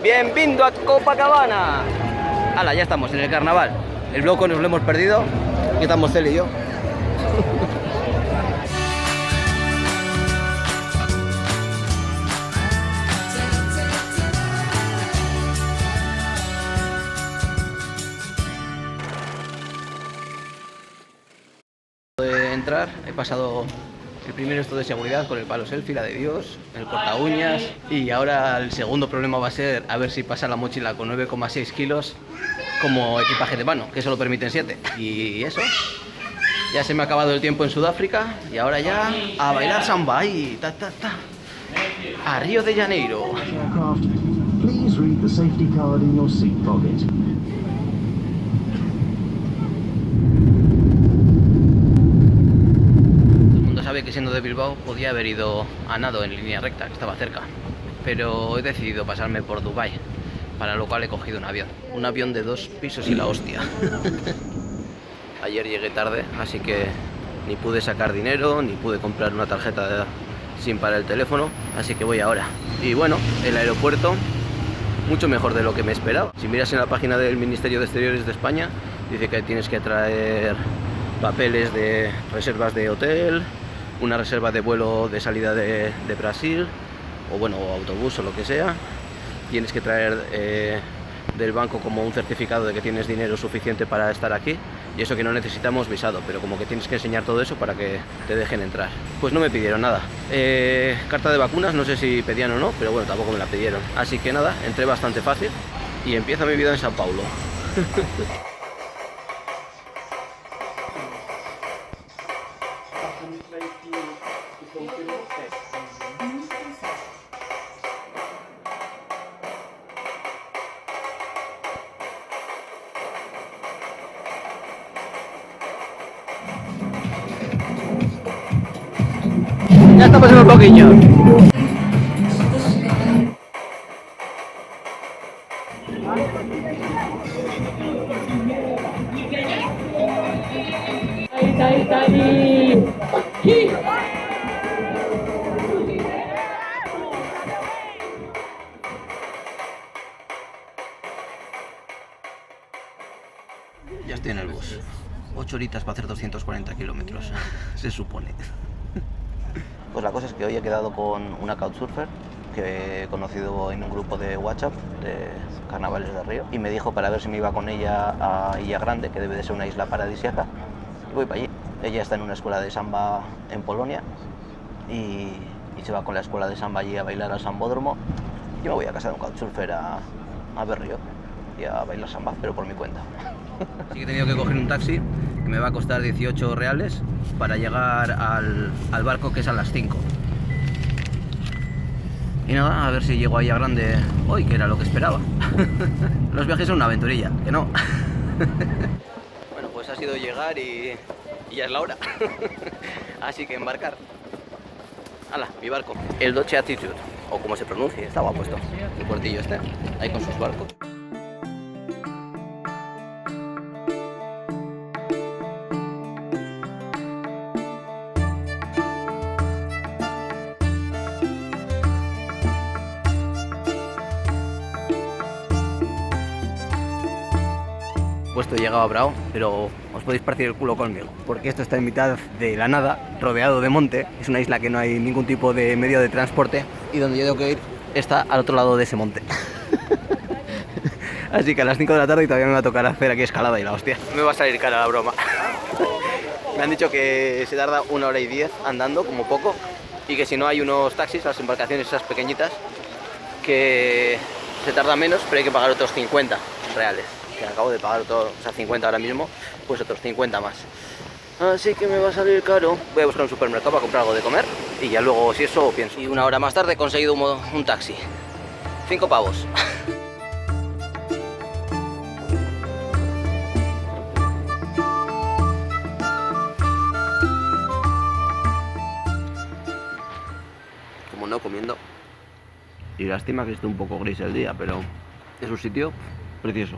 ¡Bienvenido a Copacabana! ¡Hala, ya estamos en el carnaval! El bloco nos lo hemos perdido. Aquí estamos Cel y yo. De entrar, he pasado el primer esto de seguridad con el palo selfie, la de Dios, el corta uñas, y ahora el segundo problema va a ser a ver si pasa la mochila con 9,6 kilos como equipaje de mano, que solo permiten 7. Y eso, ya se me ha acabado el tiempo en Sudáfrica y ahora ya a bailar samba ahí, ta ta ta, a Río de Janeiro. Please read the safety card in your seat pocket. Sabe que siendo de Bilbao podía haber ido a nado en línea recta, que estaba cerca, pero he decidido pasarme por Dubái, para lo cual he cogido un avión de 2 pisos y la hostia. Ayer llegué tarde, así que ni pude sacar dinero, ni pude comprar una tarjeta SIM para el teléfono, así que voy ahora. Y bueno, el aeropuerto, mucho mejor de lo que me esperaba. Si miras en la página del Ministerio de Exteriores de España, dice que tienes que traer papeles de reservas de hotel, una reserva de vuelo de salida de Brasil, o bueno, autobús o lo que sea. Tienes que traer del banco como un certificado de que tienes dinero suficiente para estar aquí, y eso que no necesitamos visado, pero como que tienes que enseñar todo eso para que te dejen entrar. Pues no me pidieron nada. Carta de vacunas, no sé si pedían o no, pero bueno, tampoco me la pidieron. Así que nada, entré bastante fácil y empieza mi vida en Sao Paulo. Ya estamos en el boquillo. Ya estoy en el bus. 8 horitas para hacer 240 kilómetros, se supone. Pues la cosa es que hoy he quedado con una couchsurfer que he conocido en un grupo de WhatsApp de carnavales de Río, y me dijo para ver si me iba con ella a Ilha Grande, que debe de ser una isla paradisíaca, y voy para allí. Ella está en una escuela de samba en Polonia y se va con la escuela de samba allí a bailar al sambódromo. Yo me voy a casa de un couchsurfer a ver Río y a bailar samba, pero por mi cuenta. Así que he tenido que coger un taxi que me va a costar 18 reales para llegar al barco, que es a las 5. Y nada, a ver si llego ahí a Grande hoy, que era lo que esperaba. Los viajes son una aventurilla, que no. Bueno, pues ha sido llegar y ya es la hora. Así que embarcar. ¡Hala, mi barco! El Doce Attitude, o como se pronuncie, está guapo esto. El puertillo este, ahí con sus barcos. Puesto, he llegado a Brao, pero os podéis partir el culo conmigo, porque esto está en mitad de la nada, rodeado de monte. Es una isla que no hay ningún tipo de medio de transporte, y donde yo tengo que ir está al otro lado de ese monte. Así que a las 5 de la tarde todavía me va a tocar hacer aquí escalada y la hostia. Me va a salir cara la broma. Me han dicho que se tarda 1 hora y 10 andando, como poco, y que si no hay unos taxis, las embarcaciones esas pequeñitas, que se tarda menos, pero hay que pagar otros 50 reales. Que acabo de pagar todo, o sea, 50 ahora mismo, pues otros 50 más. Así que me va a salir caro. Voy a buscar un supermercado para comprar algo de comer y ya luego, si eso, pienso. Y 1 hora más tarde he conseguido un taxi. 5 pavos. Como no, comiendo. Y lástima que esté un poco gris el día, pero es un sitio precioso.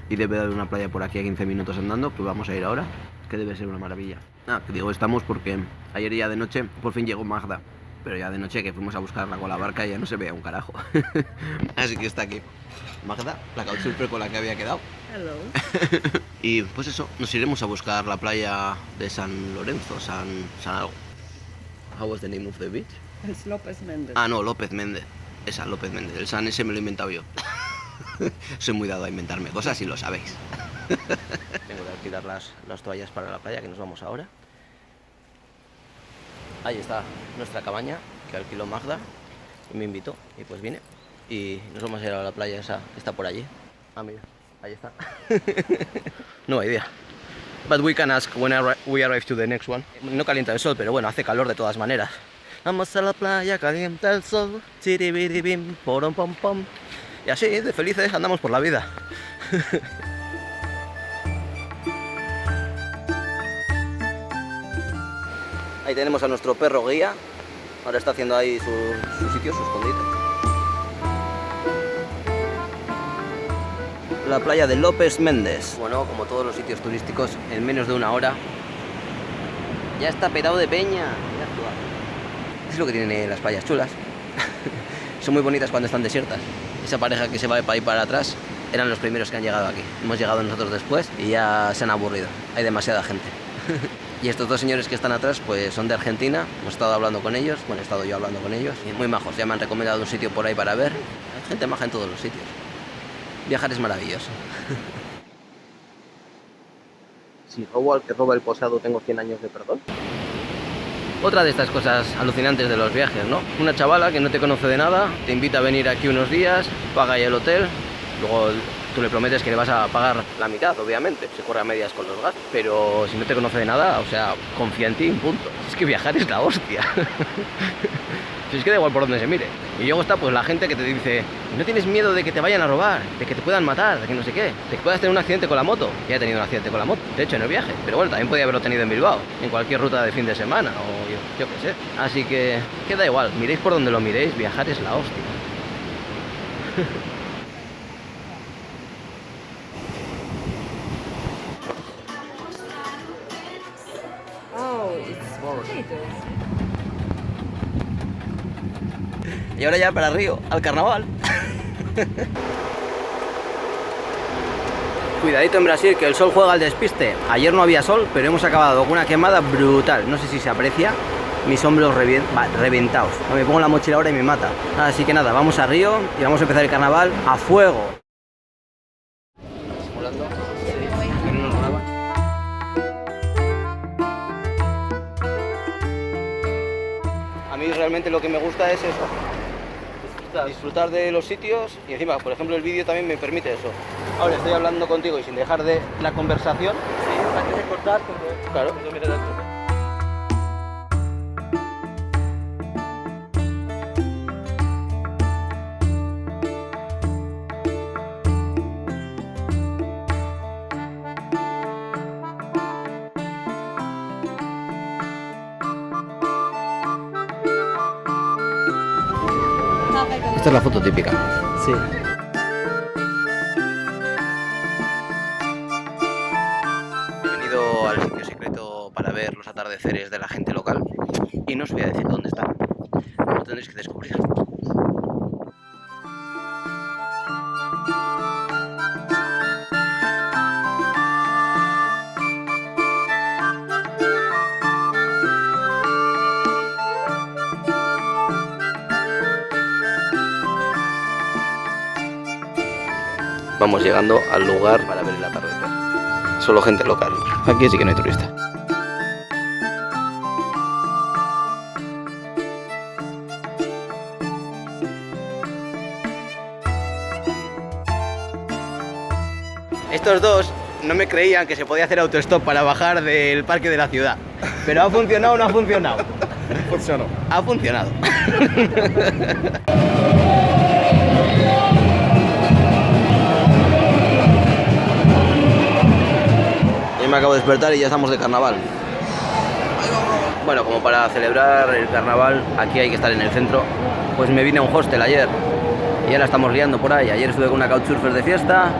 Y debe de haber una playa por aquí a 15 minutos andando, que vamos a ir ahora, que debe ser una maravilla. Que digo estamos porque ayer ya de noche por fin llegó Magda, pero ya de noche que fuimos a buscarla con la barca ya no se veía un carajo. Así que está aquí. Magda, la couchsurfer con la que había quedado. Hello. Y pues eso, nos iremos a buscar la playa de San Lorenzo, San algo. How was the name of the beach? Es López Méndez. Ah, no, López Méndez. Esa, López Méndez. El San ese me lo he inventado yo. Soy muy dado a inventarme cosas y lo sabéis. Tengo que alquilar las toallas para la playa, que nos vamos ahora. Ahí está nuestra cabaña, que alquiló Magda y me invitó. Y pues vine. Y nos vamos a ir a la playa esa que está por allí. Ah, mira, ahí está. No idea. But we can ask when we arrive to the next one. No calienta el sol, pero bueno, hace calor de todas maneras. Vamos a la playa, calienta el sol, chiribiribim, porom pom pom. Y así, de felices, andamos por la vida. Ahí tenemos a nuestro perro guía. Ahora está haciendo ahí su sitio, su escondite. La playa de López Méndez. Bueno, como todos los sitios turísticos, en menos de una hora ya está petado de peña. Es lo que tienen las playas chulas. Son muy bonitas cuando están desiertas. Esa pareja que se va para ahí para atrás eran los primeros que han llegado aquí. Hemos llegado nosotros después y ya se han aburrido. Hay demasiada gente. Y estos dos señores que están atrás pues son de Argentina. Hemos estado hablando con ellos. Bueno, he estado yo hablando con ellos. Y muy majos. Ya me han recomendado un sitio por ahí para ver. Hay gente maja en todos los sitios. Viajar es maravilloso. Si robo al que roba el posado, tengo 100 años de perdón. Otra de estas cosas alucinantes de los viajes, ¿no? Una chavala que no te conoce de nada, te invita a venir aquí unos días, paga ahí el hotel, luego tú le prometes que le vas a pagar la mitad, obviamente, se corre a medias con los gastos, pero si no te conoce de nada, o sea, confía en ti, punto. Es que viajar es la hostia. Si es que da igual por donde se mire. Y luego está pues la gente que te dice, no tienes miedo de que te vayan a robar, de que te puedan matar, de que no sé qué, de que puedas tener un accidente con la moto. Ya he tenido un accidente con la moto, de hecho en el viaje, pero bueno, también podía haberlo tenido en Bilbao, en cualquier ruta de fin de semana o yo qué sé. Así que da igual, miréis por donde lo miréis, viajar es la hostia. Oh, it's potatoes. Y ahora ya para Río, al carnaval. Cuidadito en Brasil, que el sol juega al despiste. Ayer no había sol, pero hemos acabado con una quemada brutal. No sé si se aprecia. Mis hombros reventados. Me pongo la mochila ahora y me mata. Así que nada, vamos a Río y vamos a empezar el carnaval a fuego. A mí realmente lo que me gusta es eso. Disfrutar de los sitios y encima, por ejemplo, el vídeo también me permite eso. Ahora estoy hablando contigo y sin dejar de la conversación. Sí, antes de cortar, como... Claro. Esta es la foto típica. Sí. He venido al sitio secreto para ver los atardeceres de la gente local y no os voy a decir dónde está. Lo tendréis que descubrir. Vamos llegando al lugar para ver el atardecer. Solo gente local. Aquí sí que no hay turista. Estos dos no me creían que se podía hacer autostop para bajar del parque de la ciudad. Pero ¿ha funcionado o no ha funcionado? Funcionó. Ha funcionado. Me acabo de despertar y ya estamos de carnaval. Bueno, como para celebrar el carnaval, aquí hay que estar en el centro. Pues me vine a un hostel ayer y ahora estamos liando por ahí. Ayer estuve con una couchsurfer de fiesta.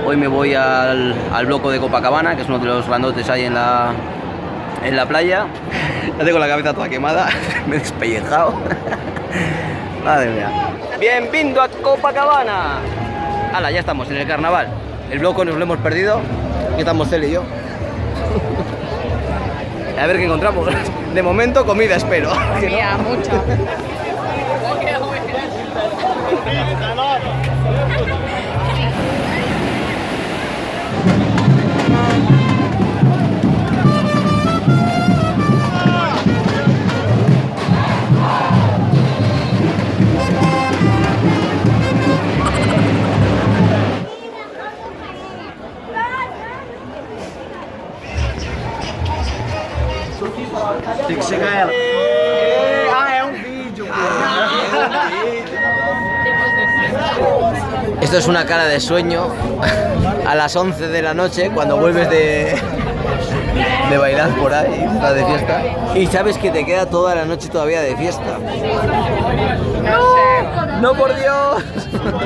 Hoy me voy al bloco de Copacabana, que es uno de los grandotes ahí en la playa. Ya tengo la cabeza toda quemada. Me he despellejado. Madre mía. Bienvenido a Copacabana. ¡Hala! Ya estamos en el carnaval. El bloco nos lo hemos perdido. Aquí estamos Cel y yo. A ver qué encontramos. De momento, comida, espero. Comida, mucha. Tem que chegar ela. É um vídeo. Esto es una cara de sueño a las 11 de la noche cuando vuelves de bailar por ahí, de fiesta. Y sabes que te queda toda la noche todavía de fiesta. No, ¡No, por Dios! no,